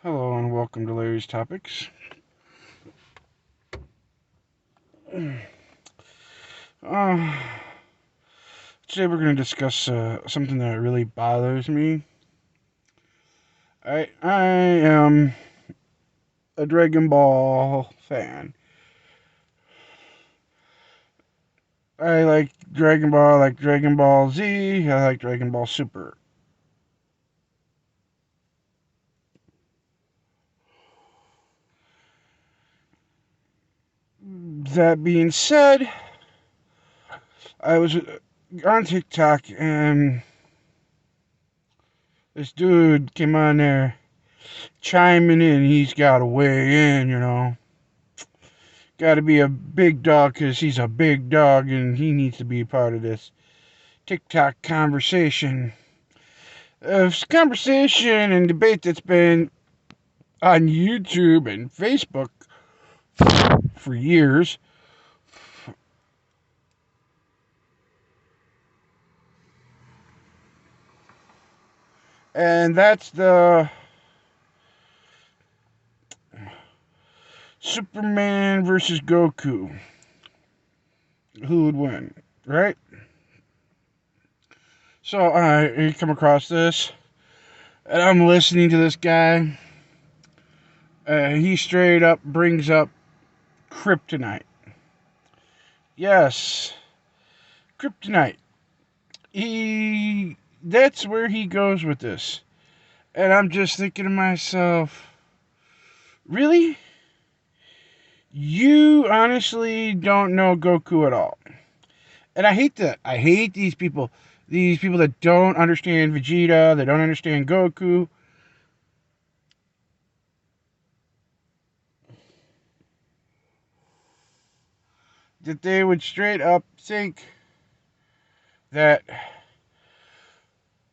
Hello and welcome to Larry's Topics. Uh, Today we're going to discuss something that really bothers me. I am a Dragon Ball fan. I like Dragon Ball, I like Dragon Ball Z, I like Dragon Ball Super. That being said, I was on TikTok and this dude came on there chiming in. He's got to weigh in. Got to be a big dog because he's a big dog and he needs to be a part of this TikTok conversation. Conversation and debate that's been on YouTube and Facebook for years. And that's the Superman versus Goku. Who would win, right? So I come across this, and I'm listening to this guy. He straight up brings up kryptonite. Yes, kryptonite. That's where he goes with this. And I'm just thinking to myself, really? You honestly don't know Goku at all. And I hate that. I hate these people. These people that don't understand Vegeta, that don't understand Goku. That they would straight up think that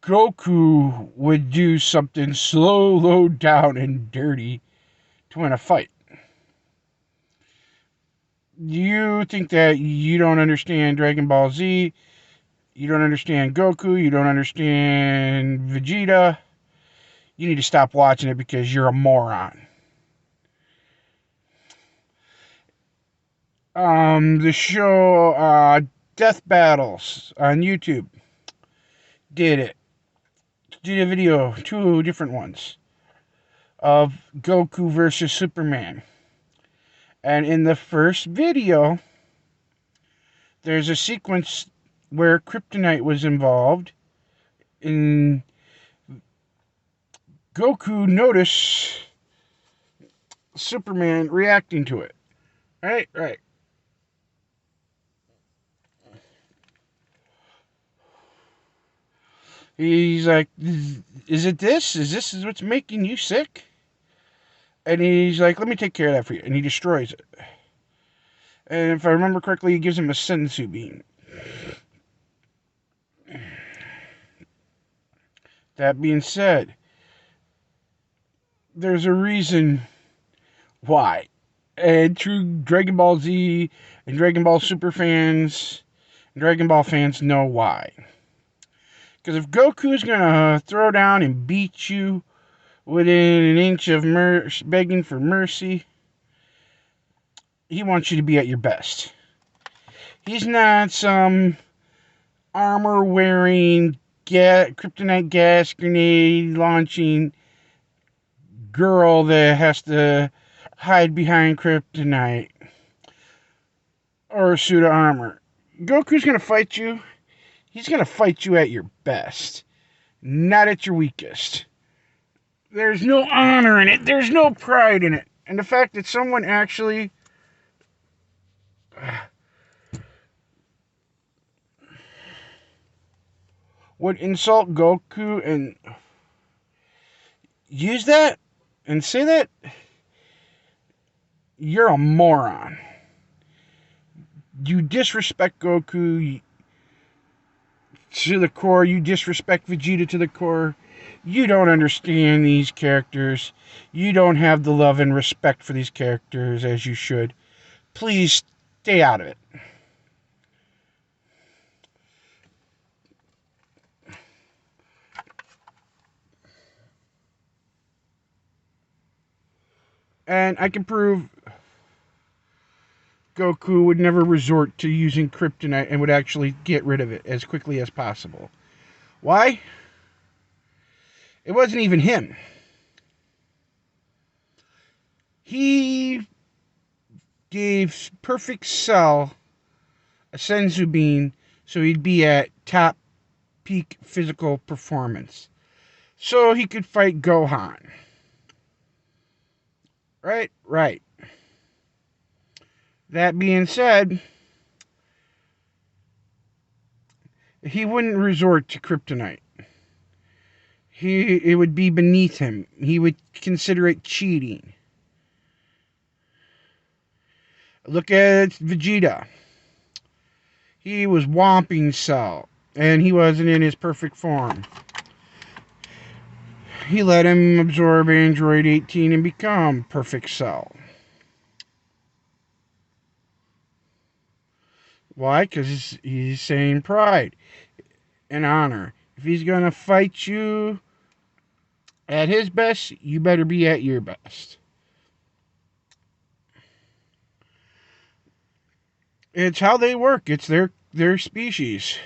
Goku would do something slow, low down, and dirty to win a fight. You think that you don't understand Dragon Ball Z, you don't understand Goku, you don't understand Vegeta. You need to stop watching it because you're a moron. The show Death Battles on YouTube did it. Did a video, two different ones, of Goku versus Superman. And in the first video, there's a sequence where kryptonite was involved. And Goku noticed Superman reacting to it. Right. He's like, is it this? Is this what's making you sick? And he's like, let me take care of that for you. And he destroys it. And if I remember correctly, he gives him a sensu bean. That being said, there's a reason why. And true Dragon Ball Z and Dragon Ball Super fans and Dragon Ball fans know why. Because if Goku's going to throw down and beat you within an inch of begging for mercy, he wants you to be at your best. He's not some armor wearing, kryptonite gas grenade launching girl that has to hide behind kryptonite or a suit of armor. Goku's going to fight you. He's going to fight you at your best, not at your weakest. There's no honor in it. There's no pride in it. And the fact that someone actually would insult Goku and use that and say that, you're a moron. You disrespect Goku to the core. You disrespect Vegeta to the core. You don't understand these characters. You don't have the love and respect for these characters as you should. Please stay out of it. And I can prove Goku would never resort to using kryptonite and would actually get rid of it as quickly as possible. Why? It wasn't even him. He gave Perfect Cell a senzu bean so he'd be at top peak physical performance. So he could fight Gohan. Right? Right. That being said, he wouldn't resort to kryptonite. It would be beneath him. He would consider it cheating. Look at Vegeta. He was Whomping Cell, and he wasn't in his perfect form. He let him absorb Android 18 and become Perfect Cell. Why? Because he's saying pride and honor. If he's going to fight you at his best, you better be at your best. It's how they work. It's their species.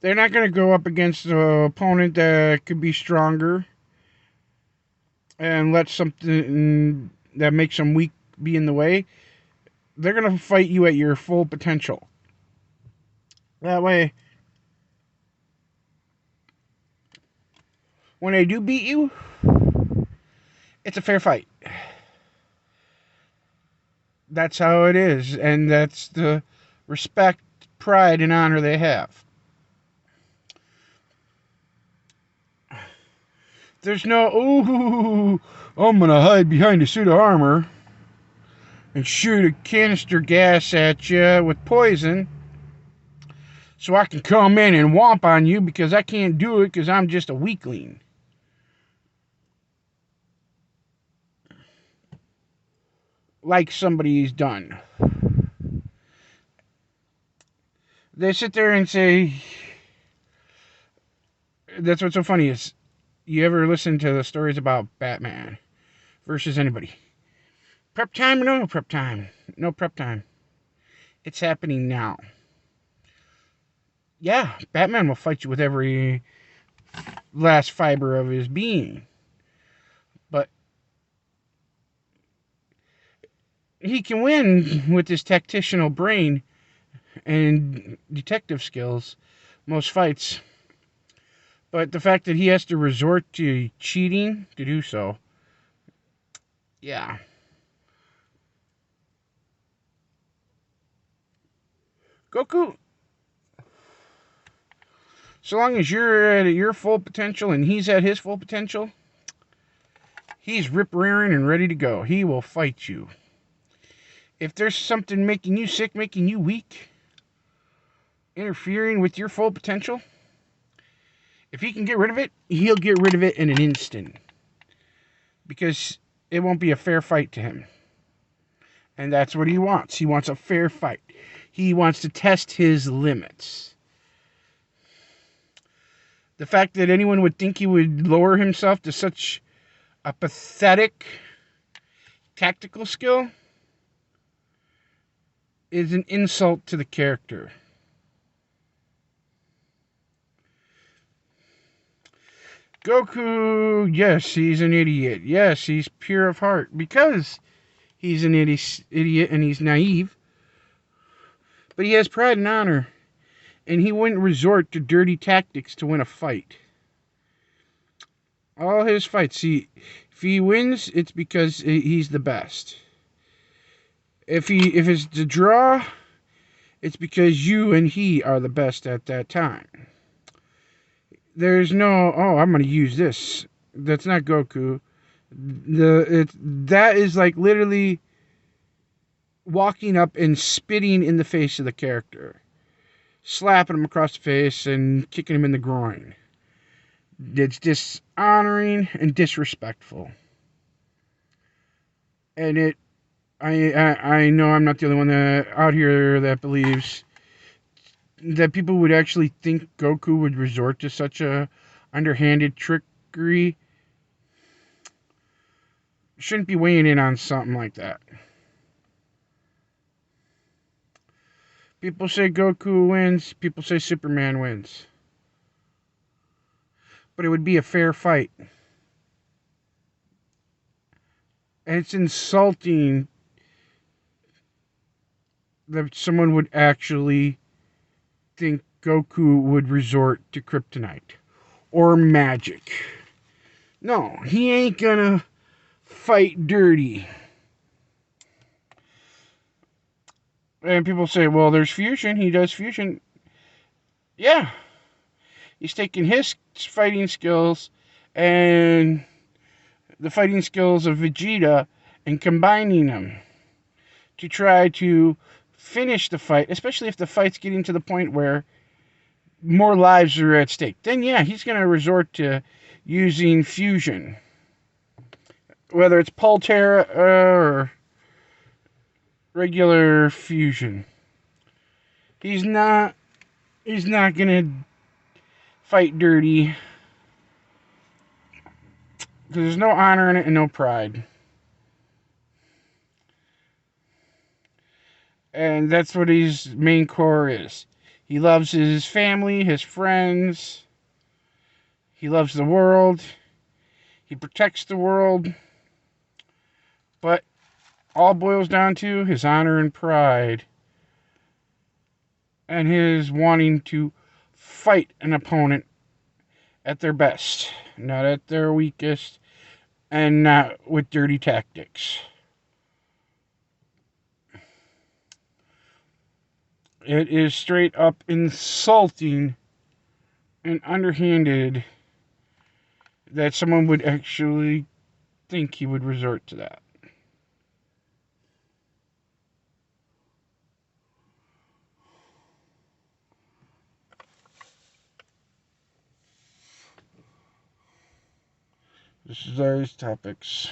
They're not going to go up against an opponent that could be stronger and let something that makes them weak be in the way. They're going to fight you at your full potential. That way, when they do beat you, it's a fair fight. That's how it is, and that's the respect, pride, and honor they have. There's no, ooh, I'm going to hide behind a suit of armor and shoot a canister gas at you with poison so I can come in and whomp on you because I can't do it because I'm just a weakling. Like somebody's done. They sit there and say, that's what's so funny is, you ever listen to the stories about Batman versus anybody? Prep time or no prep time? No prep time. It's happening now. Yeah, Batman will fight you with every last fiber of his being. But he can win with his tactical brain and detective skills most fights. But the fact that he has to resort to cheating to do so, yeah. Goku, so long as you're at your full potential and he's at his full potential, he's rip-rearing and ready to go. He will fight you. If there's something making you sick, making you weak, interfering with your full potential, if he can get rid of it, he'll get rid of it in an instant. Because it won't be a fair fight to him. And that's what he wants. He wants a fair fight. He wants to test his limits. The fact that anyone would think he would lower himself to such a pathetic tactical skill is an insult to the character. Goku, yes, he's an idiot. Yes, he's pure of heart because he's an idiot and he's naive. But he has pride and honor, and he wouldn't resort to dirty tactics to win a fight. All his fights, if he wins, it's because he's the best. If it's the draw, it's because you and he are the best at that time. There's no, oh, I'm going to use this. That's not Goku. That is like literally walking up and spitting in the face of the character. Slapping him across the face and kicking him in the groin. It's dishonoring and disrespectful. And I know I'm not the only one out here that believes that people would actually think Goku would resort to such a underhanded trickery. shouldn't be weighing in on something like that. People say Goku wins. People say Superman wins. But it would be a fair fight. And it's insulting that someone would actually think Goku would resort to kryptonite or magic. No, he ain't gonna fight dirty. And people say, well, there's fusion. He does fusion. Yeah. He's taking his fighting skills and the fighting skills of Vegeta and combining them to try to finish the fight, especially if the fight's getting to the point where more lives are at stake. Then, yeah, he's going to resort to using fusion. Whether it's Pultera or regular fusion. He's not going to fight dirty. Because there's no honor in it and no pride. And that's what his main core is. He loves his family, his friends. He loves the world. He protects the world. But all boils down to his honor and pride. And his wanting to fight an opponent at their best. Not at their weakest. And not with dirty tactics. It is straight up insulting and underhanded that someone would actually think he would resort to that. This is our topics.